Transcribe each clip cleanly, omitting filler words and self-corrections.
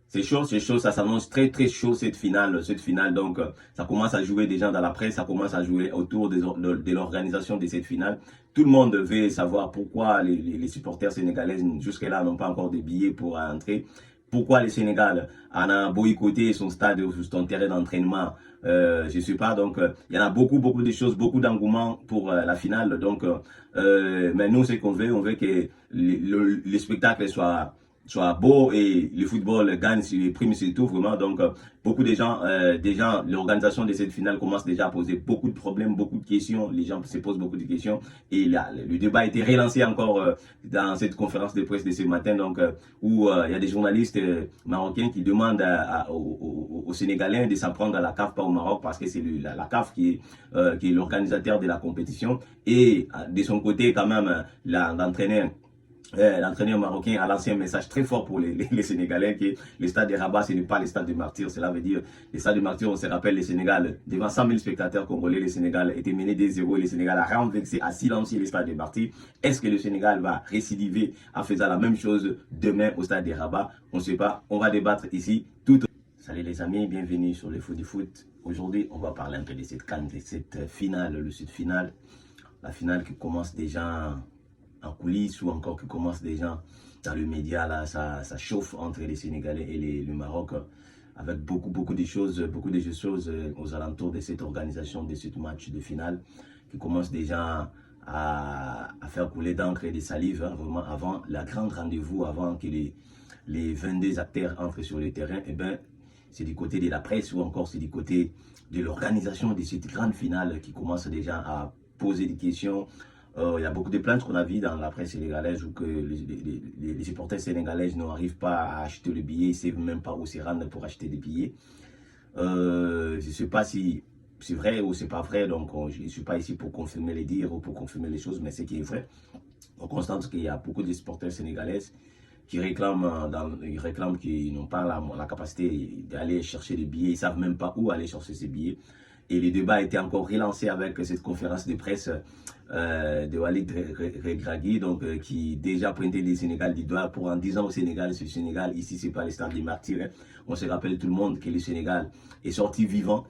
c'est chaud, ça s'annonce très très chaud cette finale. Donc ça commence à jouer déjà dans la presse, ça commence à jouer autour de l'organisation de cette finale. Tout le monde veut savoir pourquoi les supporters sénégalais jusque-là n'ont pas encore de billets pour entrer. Pourquoi le Sénégal en a boycotté son stade ou son terrain d'entraînement, je ne sais pas. Donc, il y en a beaucoup de choses, beaucoup d'engouement pour la finale. Donc, mais nous, ce qu'on veut, on veut que le spectacle soit beau et le football gagne sur les primes surtout vraiment. Donc beaucoup de gens, l'organisation de cette finale commence déjà à poser beaucoup de problèmes, beaucoup de questions. Les gens se posent beaucoup de questions et là, le débat a été relancé encore dans cette conférence de presse de ce matin. Donc où il y a des journalistes marocains qui demandent aux Sénégalais de s'en prendre à la CAF, pas au Maroc, parce que c'est la CAF qui est l'organisateur de la compétition. Et de son côté quand même l'entraîneur marocain a lancé un message très fort pour les Sénégalais que le stade de Rabat, ce n'est pas le stade de martyrs. Cela veut dire, le stade de martyrs, on se rappelle, le Sénégal, devant 100 000 spectateurs congolais, le Sénégal était mené 2-0 et le Sénégal a renversé, a silencié le stade de martyrs. Est-ce que le Sénégal va récidiver en faisant la même chose demain au stade de Rabat? On ne sait pas. On va débattre ici tout. Salut les amis, bienvenue sur le Foot du Foot. Aujourd'hui, on va parler un peu de cette CAN, de cette finale, le sud finale. La finale qui commence déjà en coulisses ou encore qui commence déjà dans le média, là, ça chauffe entre les Sénégalais et le Maroc, avec beaucoup de choses aux alentours de cette organisation, de ce match de finale, qui commence déjà à faire couler d'encre et de salive, hein, vraiment avant la grande rendez-vous, avant que les 22 acteurs entrent sur le terrain. Et ben, c'est du côté de la presse ou encore c'est du côté de l'organisation de cette grande finale qui commence déjà à poser des questions. Il y a beaucoup de plaintes qu'on a vues dans la presse sénégalaise où que les supporters sénégalais n'arrivent pas à acheter le billet, ils ne savent même pas où se rendre pour acheter des billets. Je ne sais pas si c'est vrai ou c'est pas vrai, donc je ne suis pas ici pour confirmer les dires ou pour confirmer les choses, mais ce qui est vrai, on constate qu'il y a beaucoup de supporters sénégalais qui réclament qu'ils n'ont pas la capacité d'aller chercher des billets, ils ne savent même pas où aller chercher ces billets. Et le débat a été encore relancé avec cette conférence de presse de Walid Regragui, donc qui déjà pointait le Sénégal du doigt pour en disant au Sénégal, ce Sénégal, ici c'est pas le stade des martyrs. Hein. On se rappelle tout le monde que le Sénégal est sorti vivant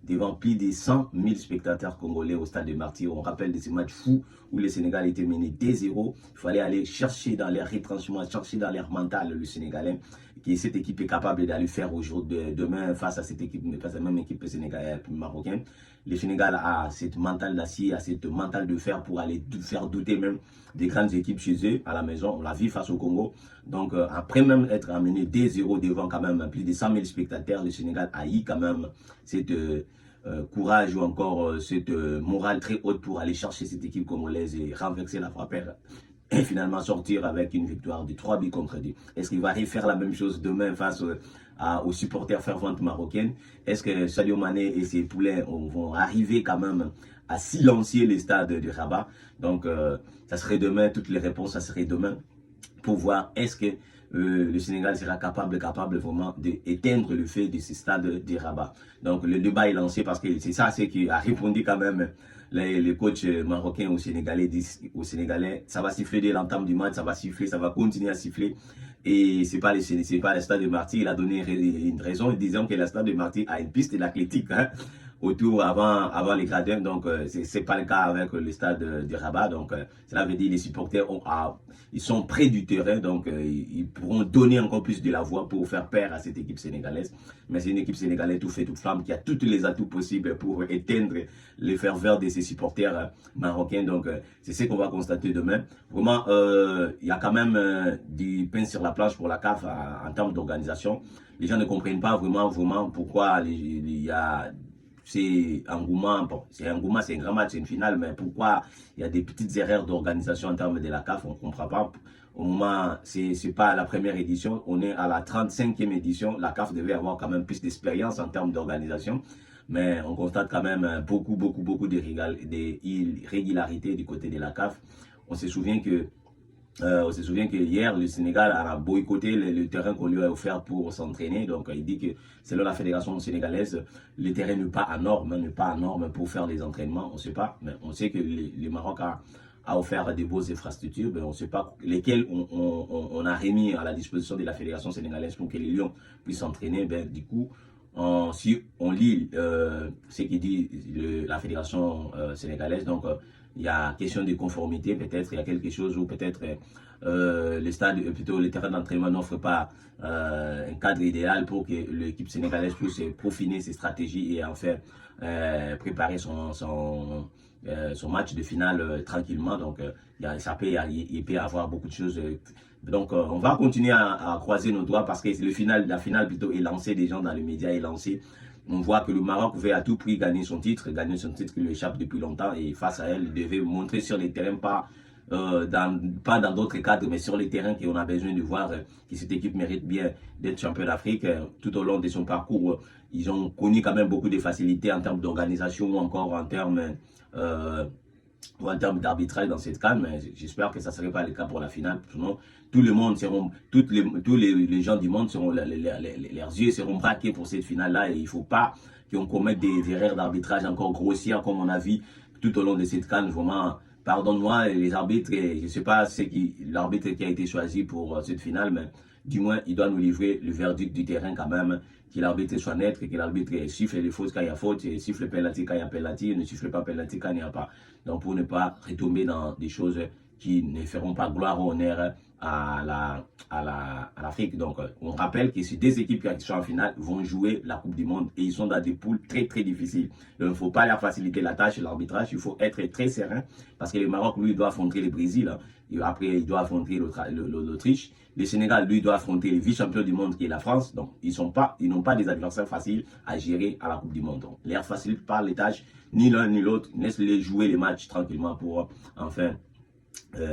devant plus de 100 000 spectateurs congolais au stade des martyrs. On rappelle de ces matchs fous où le Sénégal était mené 2-0. Il fallait aller chercher dans les retranchements, chercher dans l'air mental le Sénégalais, que cette équipe est capable d'aller faire aujourd'hui, demain face à cette équipe, face à la même équipe sénégalaise marocaine. Le Sénégal a cette mentale d'acier, a cette mentale de fer pour aller faire douter même des grandes équipes chez eux à la maison. On l'a vu face au Congo. Donc après même être amené 2-0 devant quand même plus de 100 000 spectateurs, le Sénégal a eu quand même cette courage ou encore cette morale très haute pour aller chercher cette équipe congolaise et renverser la frappère. Et finalement sortir avec une victoire de 3 buts contre 2. Est-ce qu'il va refaire la même chose demain face aux supporters ferventes marocaines? Est-ce que Sadio Mané et ses poulets vont arriver quand même à silencier les stades de Rabat? Donc ça serait demain, toutes les réponses, ça serait demain pour voir est-ce que le Sénégal sera capable vraiment d'éteindre le feu de ce stade de Rabat. Donc le débat est lancé parce que c'est ça, c'est qui a répondu quand même. Les coachs marocains aux Sénégalais disent aux Sénégalais, ça va siffler dès l'entame du match, ça va siffler, ça va continuer à siffler. Et c'est pas le stade de Martyrs. Il a donné une raison en disant que le stade de Martyrs a une piste d'athlétique hein, autour avant les gradins. Donc c'est pas le cas avec le stade de Rabat. Donc cela veut dire que les supporters ils sont près du terrain, donc ils pourront donner encore plus de la voix pour faire peur à cette équipe sénégalaise. Mais c'est une équipe sénégalaise tout fait, toute flamme, qui a tous les atouts possibles pour éteindre les ferveurs de ses supporters marocains. Donc c'est ce qu'on va constater demain. Vraiment, il y a quand même du pain sur la planche pour la CAF en termes d'organisation. Les gens ne comprennent pas vraiment pourquoi il y a c'est engouement, bon, c'est un grand match, c'est une finale, mais pourquoi il y a des petites erreurs d'organisation en termes de la CAF, on ne comprend pas. Au moment, c'est pas la première édition, on est à la 35e édition, la CAF devait avoir quand même plus d'expérience en termes d'organisation, mais on constate quand même beaucoup d'irrégularités du côté de la CAF. On se souvient que hier, le Sénégal a boycotté le terrain qu'on lui a offert pour s'entraîner. Donc, il dit que selon la fédération sénégalaise, le terrain n'est pas à norme pour faire des entraînements. On ne sait pas, mais on sait que le Maroc a offert des beaux infrastructures, mais on ne sait pas lesquelles on a remis à la disposition de la Fédération sénégalaise pour que les Lions puissent s'entraîner. Ben, du coup, si on lit ce que dit la Fédération sénégalaise, donc il y a question de conformité, peut-être il y a quelque chose où peut-être le stade, plutôt le terrain d'entraînement n'offre pas un cadre idéal pour que l'équipe sénégalaise puisse peaufiner ses stratégies et en faire préparer son match de finale tranquillement. Donc il peut y avoir beaucoup de choses. Donc on va continuer à croiser nos doigts parce que la finale plutôt est lancée, des gens dans les médias est lancée. On voit que le Maroc veut à tout prix gagner son titre qui lui échappe depuis longtemps, et face à elle, il devait montrer sur les terrains, pas dans d'autres cadres, mais sur les terrains qu'on a besoin de voir que cette équipe mérite bien d'être champion d'Afrique. Tout au long de son parcours, ils ont connu quand même beaucoup de facilités en termes d'organisation ou encore en termes d'arbitrage dans cette CAN, mais j'espère que ça ne serait pas le cas pour la finale. Sinon, tout le monde tous les gens du monde leurs yeux seront braqués pour cette finale-là, et il ne faut pas qu'on commette des erreurs d'arbitrage encore grossières comme on a vu tout au long de cette CAN. Vraiment, pardonne-moi les arbitres, je ne sais pas l'arbitre qui a été choisi pour cette finale, mais du moins, il doit nous livrer le verdict du terrain quand même, que l'arbitre soit net, que l'arbitre siffle les fautes quand il y a faute, et siffle penalty quand il y a penalty, ne siffle pas penalty quand il n'y a pas. Donc pour ne pas retomber dans des choses qui ne feront pas gloire ou honneur à l'Afrique. Donc on rappelle que ces deux équipes qui sont en finale vont jouer la Coupe du Monde, et ils sont dans des poules très très difficiles. Donc il ne faut pas leur faciliter la tâche, l'arbitrage, il faut être très serein, parce que le Maroc, lui, doit affronter le Brésil, hein. Et après il doit affronter l'Autriche. Le Sénégal, lui, doit affronter le vice-champion du monde qui est la France. Donc ils n'ont pas des adversaires faciles à gérer à la Coupe du Monde. Donc ne leur facilite pas les tâches, ni l'un ni l'autre, laisse-les jouer les matchs tranquillement pour enfin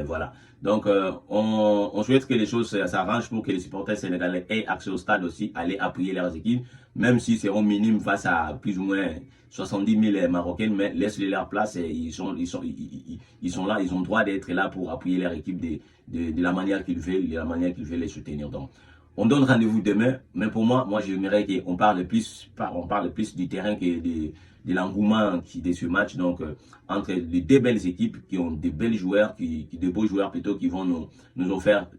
voilà. Donc on souhaite que les choses s'arrangent pour que les supporters sénégalais aient accès au stade aussi, aller appuyer leurs équipes, même si seront minimes face à plus ou moins 70 000 Marocains, mais laisse-les leur place, et ils sont là, ils ont le droit d'être là pour appuyer leur équipe de la manière qu'ils veulent, les soutenir. Donc on donne rendez-vous demain, mais pour moi j'aimerais qu'on parle plus du terrain que de l'engouement de ce match. Donc entre les deux belles équipes qui ont des belles joueurs, de beaux joueurs plutôt, qui vont nous offrir,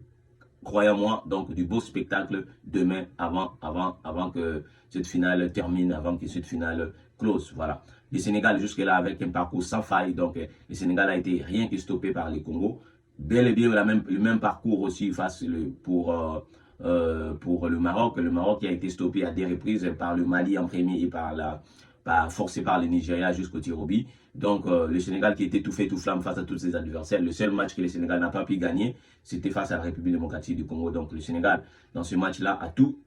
croyez-moi, donc du beau spectacle demain avant que cette finale termine, avant que cette finale close. Voilà. Le Sénégal jusque-là avec un parcours sans faille, donc le Sénégal a été rien que stoppé par les Congo. Bel et bien le même parcours aussi pour le Maroc. Le Maroc qui a été stoppé à des reprises par le Mali en premier et forcé par le Nigeria jusqu'au tir au but. Donc le Sénégal qui était tout fait tout flamme face à tous ses adversaires. Le seul match que le Sénégal n'a pas pu gagner, c'était face à la République démocratique du Congo. Donc le Sénégal, dans ce match-là, a toutes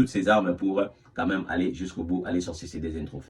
ses armes pour quand même aller jusqu'au bout, aller chercher ses deuxièmes trophées.